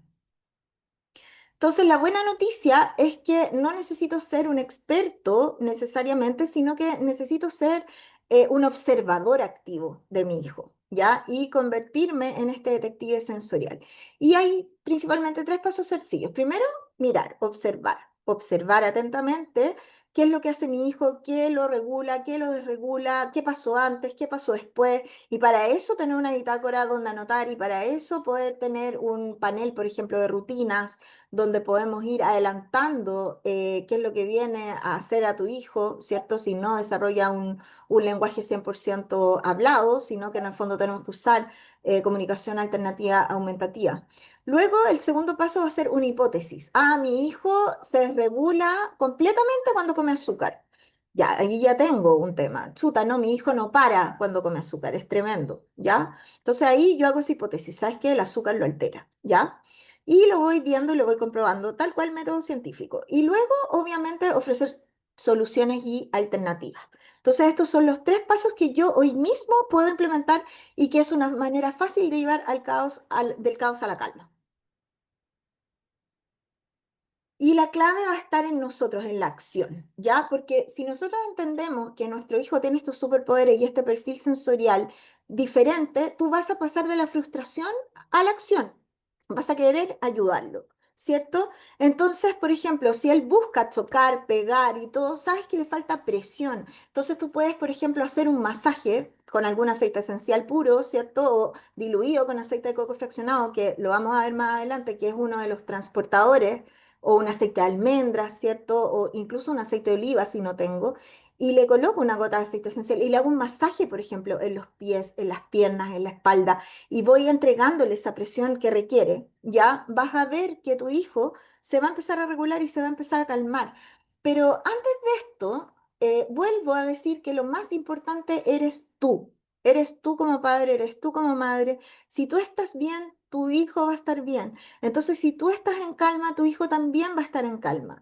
S1: Entonces, la buena noticia es que no necesito ser un experto necesariamente, sino que necesito ser un observador activo de mi hijo, ¿ya? Y convertirme en este detective sensorial. Y hay principalmente tres pasos sencillos. Primero, mirar, observar atentamente qué es lo que hace mi hijo, qué lo regula, qué lo desregula, qué pasó antes, qué pasó después. Y para eso tener una bitácora donde anotar y para eso poder tener un panel, por ejemplo, de rutinas donde podemos ir adelantando qué es lo que viene a hacer a tu hijo, ¿cierto? Si no desarrolla un lenguaje 100% hablado, sino que en el fondo tenemos que usar comunicación alternativa aumentativa. Luego, el segundo paso va a ser una hipótesis. Ah, mi hijo se desregula completamente cuando come azúcar. Ya, ahí ya tengo un tema. Chuta, no, mi hijo no para cuando come azúcar, es tremendo, ¿ya? Entonces ahí yo hago esa hipótesis, ¿sabes qué? El azúcar lo altera, ¿ya? Y lo voy viendo y lo voy comprobando, tal cual método científico. Y luego, obviamente, ofrecer soluciones y alternativas. Entonces, estos son los tres pasos que yo hoy mismo puedo implementar y que es una manera fácil de llevar al caos, del caos a la calma. Y la clave va a estar en nosotros, en la acción, ¿ya? Porque si nosotros entendemos que nuestro hijo tiene estos superpoderes y este perfil sensorial diferente, tú vas a pasar de la frustración a la acción. Vas a querer ayudarlo, ¿cierto? Entonces, por ejemplo, si él busca chocar, pegar y todo, sabes que le falta presión. Entonces tú puedes, por ejemplo, hacer un masaje con algún aceite esencial puro, ¿cierto? O diluido con aceite de coco fraccionado, que lo vamos a ver más adelante, que es uno de los transportadores o un aceite de almendras, ¿cierto? O incluso un aceite de oliva si no tengo, y le coloco una gota de aceite esencial y le hago un masaje, por ejemplo, en los pies, en las piernas, en la espalda, y voy entregándole esa presión que requiere, ya vas a ver que tu hijo se va a empezar a regular y se va a empezar a calmar. Pero antes de esto, vuelvo a decir que lo más importante eres tú. Eres tú como padre, eres tú como madre. Si tú estás bien, tu hijo va a estar bien. Entonces, si tú estás en calma, tu hijo también va a estar en calma.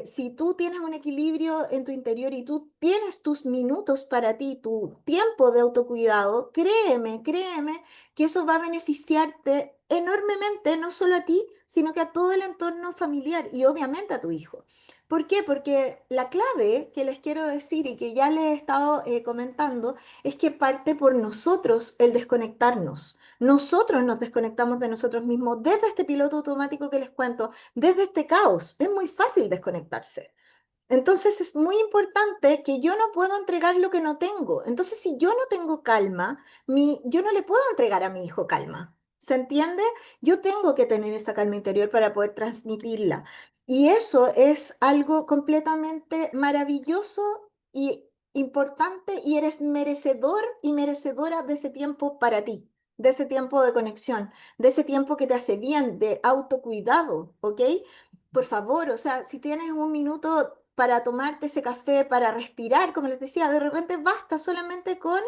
S1: Si tú tienes un equilibrio en tu interior y tú tienes tus minutos para ti, tu tiempo de autocuidado, créeme, créeme que eso va a beneficiarte enormemente, no solo a ti, sino que a todo el entorno familiar y obviamente a tu hijo. ¿Por qué? Porque la clave que les quiero decir y que ya les he estado comentando es que parte por nosotros el desconectarnos. Nosotros nos desconectamos de nosotros mismos desde este piloto automático que les cuento, desde este caos. Es muy fácil desconectarse. Entonces es muy importante que yo no puedo entregar lo que no tengo. Entonces, si yo no tengo calma, yo no le puedo entregar a mi hijo calma. ¿Se entiende? Yo tengo que tener esa calma interior para poder transmitirla. Y eso es algo completamente maravilloso y importante y eres merecedor y merecedora de ese tiempo para ti, de ese tiempo de conexión, de ese tiempo que te hace bien, de autocuidado, ¿ok? Por favor, o sea, si tienes un minuto para tomarte ese café, para respirar, como les decía, de repente basta solamente con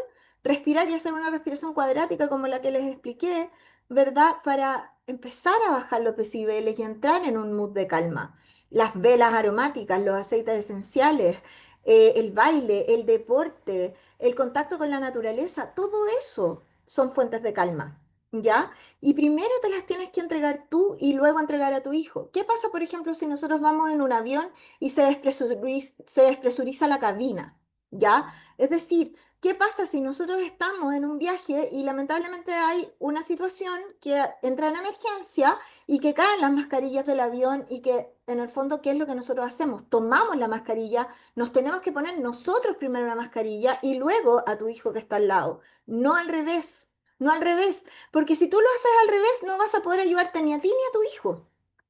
S1: respirar y hacer una respiración cuadrática como la que les expliqué, ¿verdad? Para empezar a bajar los decibeles y entrar en un mood de calma. Las velas aromáticas, los aceites esenciales, el baile, el deporte, el contacto con la naturaleza, todo eso son fuentes de calma, ¿ya? Y primero te las tienes que entregar tú y luego entregar a tu hijo. ¿Qué pasa, por ejemplo, si nosotros vamos en un avión y se despresuriza la cabina? ¿Ya? Es decir, ¿qué pasa si nosotros estamos en un viaje y lamentablemente hay una situación que entra en emergencia y que caen las mascarillas del avión y que en el fondo, ¿qué es lo que nosotros hacemos? Tomamos la mascarilla, nos tenemos que poner nosotros primero la mascarilla y luego a tu hijo que está al lado, no al revés. No al revés, porque si tú lo haces al revés, no vas a poder ayudarte ni a ti ni a tu hijo.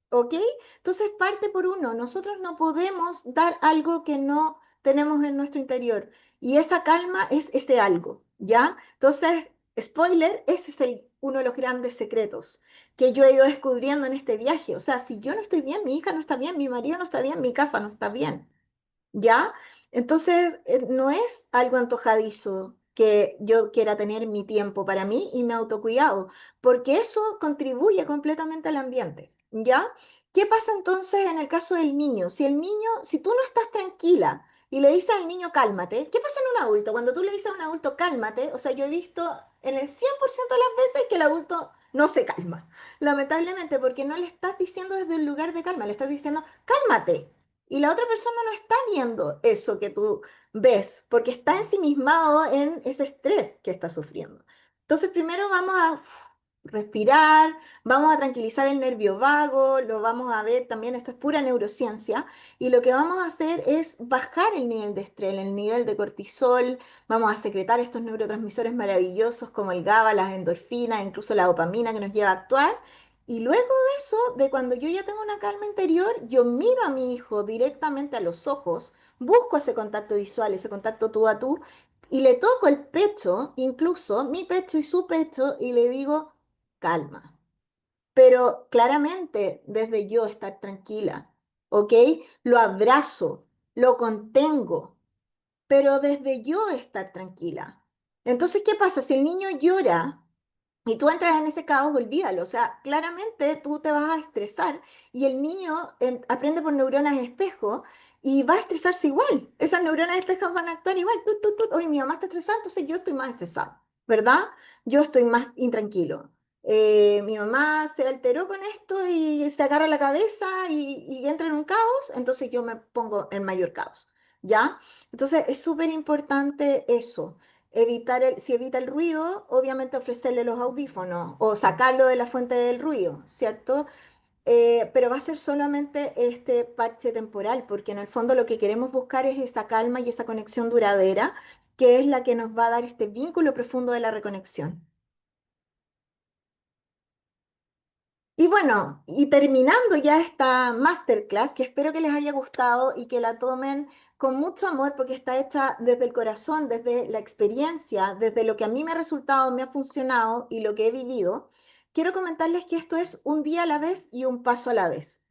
S1: ¿Ok? Entonces parte por uno. Nosotros no podemos dar algo que no tenemos en nuestro interior. Y esa calma es ese algo, ¿ya? Entonces, spoiler, ese es uno de los grandes secretos que yo he ido descubriendo en este viaje. O sea, si yo no estoy bien, mi hija no está bien, mi marido no está bien, mi casa no está bien. ¿Ya? Entonces, no es algo antojadizo que yo quiera tener mi tiempo para mí y mi autocuidado, porque eso contribuye completamente al ambiente, ¿ya? ¿Qué pasa entonces en el caso del niño? Si tú no estás tranquila y le dices al niño cálmate, ¿qué pasa en un adulto? Cuando tú le dices a un adulto cálmate, o sea, yo he visto en el 100% de las veces que el adulto no se calma, lamentablemente, porque no le estás diciendo desde un lugar de calma, le estás diciendo cálmate. Y la otra persona no está viendo eso que tú ves, porque está ensimismado en ese estrés que está sufriendo. Entonces, primero vamos a uf, respirar, vamos a tranquilizar el nervio vago, lo vamos a ver también, esto es pura neurociencia, y lo que vamos a hacer es bajar el nivel de estrés, el nivel de cortisol, vamos a secretar estos neurotransmisores maravillosos como el GABA, las endorfinas, incluso la dopamina que nos lleva a actuar. Y luego de eso, de cuando yo ya tengo una calma interior, yo miro a mi hijo directamente a los ojos, busco ese contacto visual, ese contacto tú a tú, y le toco el pecho, incluso mi pecho y su pecho, y le digo, calma. Pero claramente desde yo estar tranquila, ¿ok? Lo abrazo, lo contengo, pero desde yo estar tranquila. Entonces, ¿qué pasa? Si el niño llora, y tú entras en ese caos, olvídalo. O sea, claramente tú te vas a estresar y el niño aprende por neuronas espejo y va a estresarse igual. Esas neuronas espejo van a actuar igual. Oye, mi mamá está estresada, entonces yo estoy más estresado, ¿verdad? Yo estoy más intranquilo. Mi mamá se alteró con esto y se agarra la cabeza y entra en un caos, entonces yo me pongo en mayor caos, ¿ya? Entonces es súper importante eso si evita el ruido, obviamente ofrecerle los audífonos o sacarlo de la fuente del ruido, ¿cierto? Pero va a ser solamente este parche temporal, porque en el fondo lo que queremos buscar es esa calma y esa conexión duradera, que es la que nos va a dar este vínculo profundo de la reconexión. Y bueno, y terminando ya esta masterclass, que espero que les haya gustado y que la tomen con mucho amor porque está hecha desde el corazón, desde la experiencia, desde lo que a mí me ha resultado, me ha funcionado y lo que he vivido, quiero comentarles que esto es un día a la vez y un paso a la vez.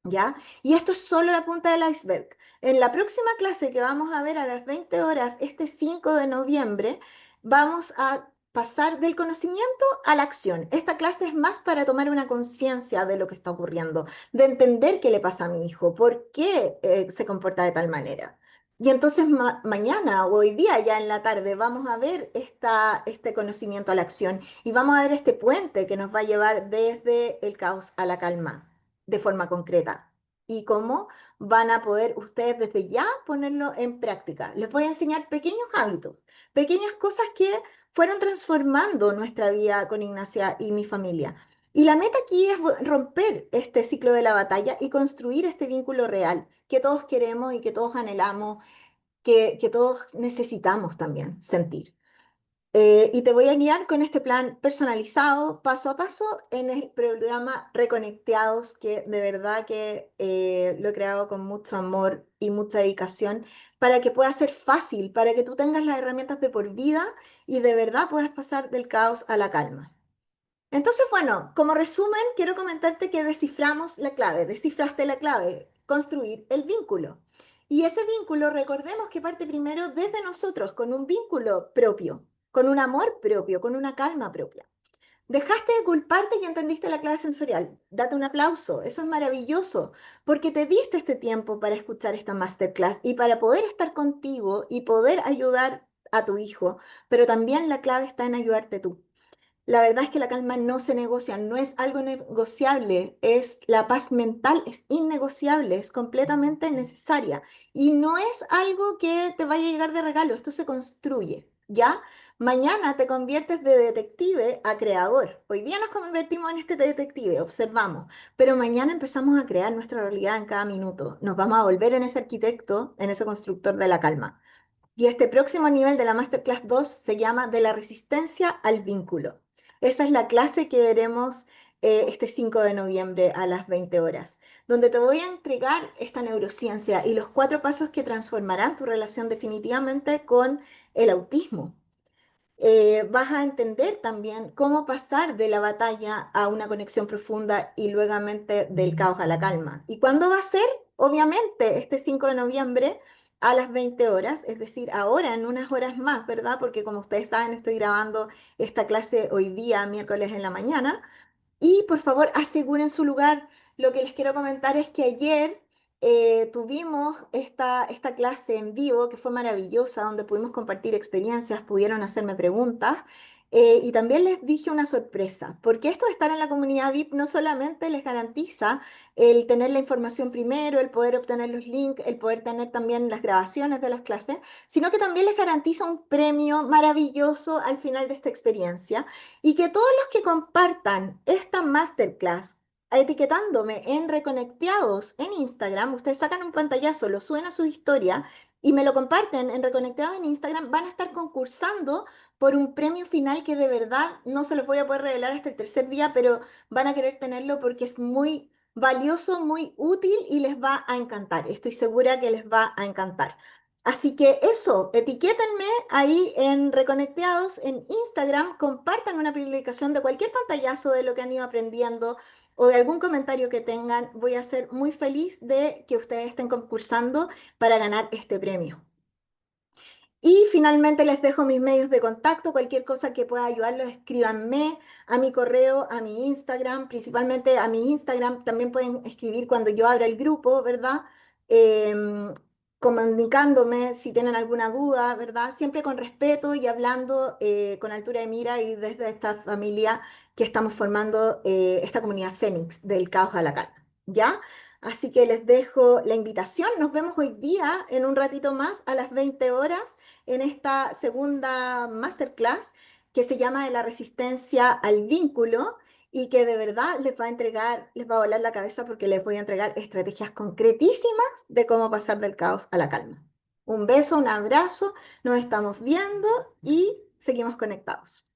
S1: ¿Ya? Y esto es solo la punta del iceberg. En la próxima clase que vamos a ver a las 20 horas, este 5 de noviembre, vamos a pasar del conocimiento a la acción. Esta clase es más para tomar una conciencia de lo que está ocurriendo, de entender qué le pasa a mi hijo, por qué se comporta de tal manera. Y entonces mañana o hoy día, ya en la tarde, vamos a ver este conocimiento a la acción y vamos a ver este puente que nos va a llevar desde el caos a la calma de forma concreta y cómo van a poder ustedes desde ya ponerlo en práctica. Les voy a enseñar pequeños hábitos, pequeñas cosas que fueron transformando nuestra vida con Ignacia y mi familia. Y la meta aquí es romper este ciclo de la batalla y construir este vínculo real que todos queremos y que todos anhelamos, que todos necesitamos también sentir. Y te voy a guiar con este plan personalizado, paso a paso, en el programa Reconectados, que de verdad que lo he creado con mucho amor y mucha dedicación para que pueda ser fácil, para que tú tengas las herramientas de por vida y de verdad puedas pasar del caos a la calma. Entonces, bueno, como resumen, quiero comentarte que desciframos la clave, descifraste la clave, construir el vínculo. Y ese vínculo, recordemos que parte primero desde nosotros, con un vínculo propio, con un amor propio, con una calma propia. Dejaste de culparte y entendiste la clave sensorial. Date un aplauso, eso es maravilloso, porque te diste este tiempo para escuchar esta masterclass y para poder estar contigo y poder ayudar a tu hijo, pero también la clave está en ayudarte tú. La verdad es que la calma no se negocia, no es algo negociable, es la paz mental, es innegociable, es completamente necesaria y no es algo que te vaya a llegar de regalo, esto se construye, ¿ya? Mañana te conviertes de detective a creador. Hoy día nos convertimos en este detective, observamos, pero mañana empezamos a crear nuestra realidad en cada minuto. Nos vamos a volver en ese arquitecto, en ese constructor de la calma. Y este próximo nivel de la Masterclass 2 se llama De la resistencia al vínculo. Esa es la clase que veremos este 5 de noviembre a las 20 horas, donde te voy a entregar esta neurociencia y los 4 pasos que transformarán tu relación definitivamente con el autismo. Vas a entender también cómo pasar de la batalla a una conexión profunda y luego del caos a la calma. ¿Y cuándo va a ser? Obviamente, este 5 de noviembre a las 20 horas, es decir, ahora en unas horas más, ¿verdad? Porque como ustedes saben, estoy grabando esta clase hoy día, miércoles en la mañana. Y por favor, aseguren su lugar. Lo que les quiero comentar es que ayer tuvimos esta clase en vivo que fue maravillosa, donde pudimos compartir experiencias, pudieron hacerme preguntas. Y también les dije una sorpresa, porque esto de estar en la comunidad VIP no solamente les garantiza el tener la información primero, el poder obtener los links, el poder tener también las grabaciones de las clases, sino que también les garantiza un premio maravilloso al final de esta experiencia y que todos los que compartan esta masterclass etiquetándome en Reconectados en Instagram, ustedes sacan un pantallazo, lo suben a su historia y me lo comparten en Reconectados en Instagram, van a estar concursando por un premio final que de verdad no se los voy a poder revelar hasta el tercer día, pero van a querer tenerlo porque es muy valioso, muy útil y les va a encantar. Estoy segura que les va a encantar. Así que eso, etiquétenme ahí en Reconectados en Instagram, compartan una publicación de cualquier pantallazo de lo que han ido aprendiendo o de algún comentario que tengan. Voy a ser muy feliz de que ustedes estén concursando para ganar este premio. Y finalmente les dejo mis medios de contacto, cualquier cosa que pueda ayudarlos, escríbanme a mi correo, a mi Instagram, principalmente a mi Instagram, también pueden escribir cuando yo abra el grupo, ¿verdad? Em, Comunicándome si tienen alguna duda, ¿verdad? Siempre con respeto y hablando con altura de mira y desde esta familia que estamos formando, esta comunidad Fénix del caos a la calma, ¿ya? Así que les dejo la invitación. Nos vemos hoy día en un ratito más a las 20 horas en esta segunda masterclass que se llama de la resistencia al vínculo y que de verdad les va a entregar, les va a volar la cabeza porque les voy a entregar estrategias concretísimas de cómo pasar del caos a la calma. Un beso, un abrazo, nos estamos viendo y seguimos conectados.